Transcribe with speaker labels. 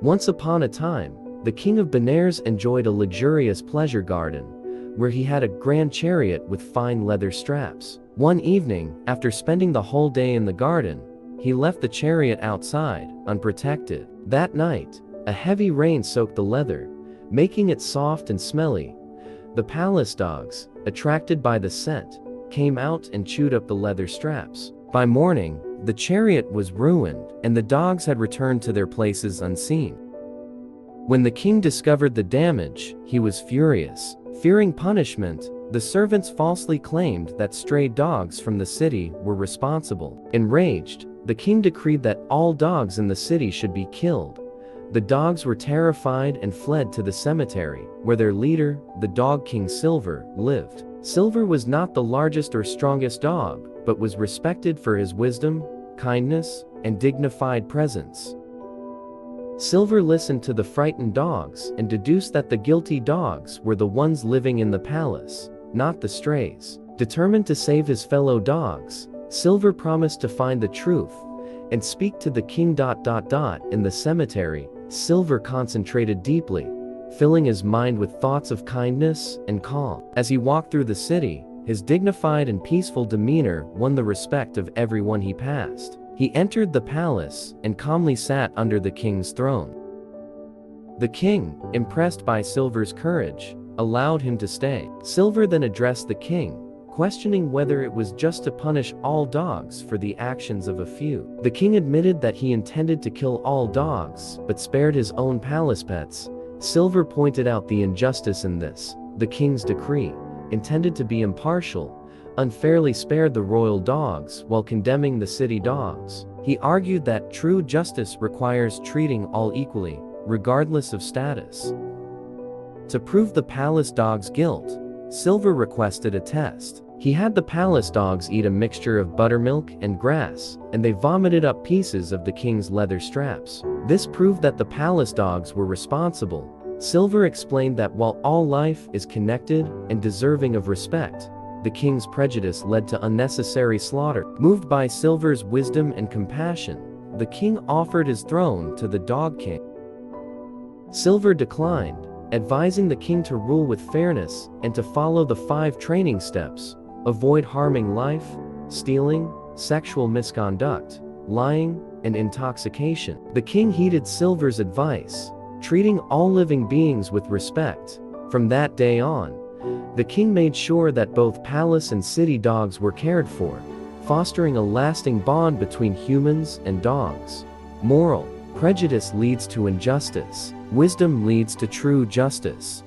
Speaker 1: Once upon a time, the king of Benares enjoyed a luxurious pleasure garden, where he had a grand chariot with fine leather straps. One evening, after spending the whole day in the garden, he left the chariot outside, unprotected. That night, a heavy rain soaked the leather, making it soft and smelly. The palace dogs, attracted by the scent, came out and chewed up the leather straps. By morning, the chariot was ruined, and the dogs had returned to their places unseen. When the king discovered the damage, he was furious. Fearing punishment, the servants falsely claimed that stray dogs from the city were responsible. Enraged, the king decreed that all dogs in the city should be killed. The dogs were terrified and fled to the cemetery, where their leader, the dog king Silver, lived. Silver was not the largest or strongest dog, but was respected for his wisdom, kindness, and dignified presence. Silver listened to the frightened dogs and deduced that the guilty dogs were the ones living in the palace, not the strays. Determined to save his fellow dogs, Silver promised to find the truth and speak to the king. In the cemetery, Silver concentrated deeply, filling his mind with thoughts of kindness and calm. As he walked through the city, his dignified and peaceful demeanor won the respect of everyone he passed. He entered the palace and calmly sat under the king's throne. The king, impressed by Silver's courage, allowed him to stay. Silver then addressed the king, questioning whether it was just to punish all dogs for the actions of a few. The king admitted that he intended to kill all dogs, but spared his own palace pets. Silver pointed out the injustice in this. The king's decree, intended to be impartial, unfairly spared the royal dogs while condemning the city dogs. He argued that true justice requires treating all equally, regardless of status. To prove the palace dogs' guilt, Silver requested a test. He had the palace dogs eat a mixture of buttermilk and grass, and they vomited up pieces of the king's leather straps. This proved that the palace dogs were responsible. Silver explained that while all life is connected and deserving of respect, the king's prejudice led to unnecessary slaughter. Moved by Silver's wisdom and compassion, the king offered his throne to the dog king. Silver declined, advising the king to rule with fairness and to follow the 5 training steps: avoid harming life, stealing, sexual misconduct, lying, and intoxication. The king heeded Silver's advice, treating all living beings with respect. From that day on, the king made sure that both palace and city dogs were cared for, fostering a lasting bond between humans and dogs. Moral: prejudice leads to injustice. Wisdom leads to true justice.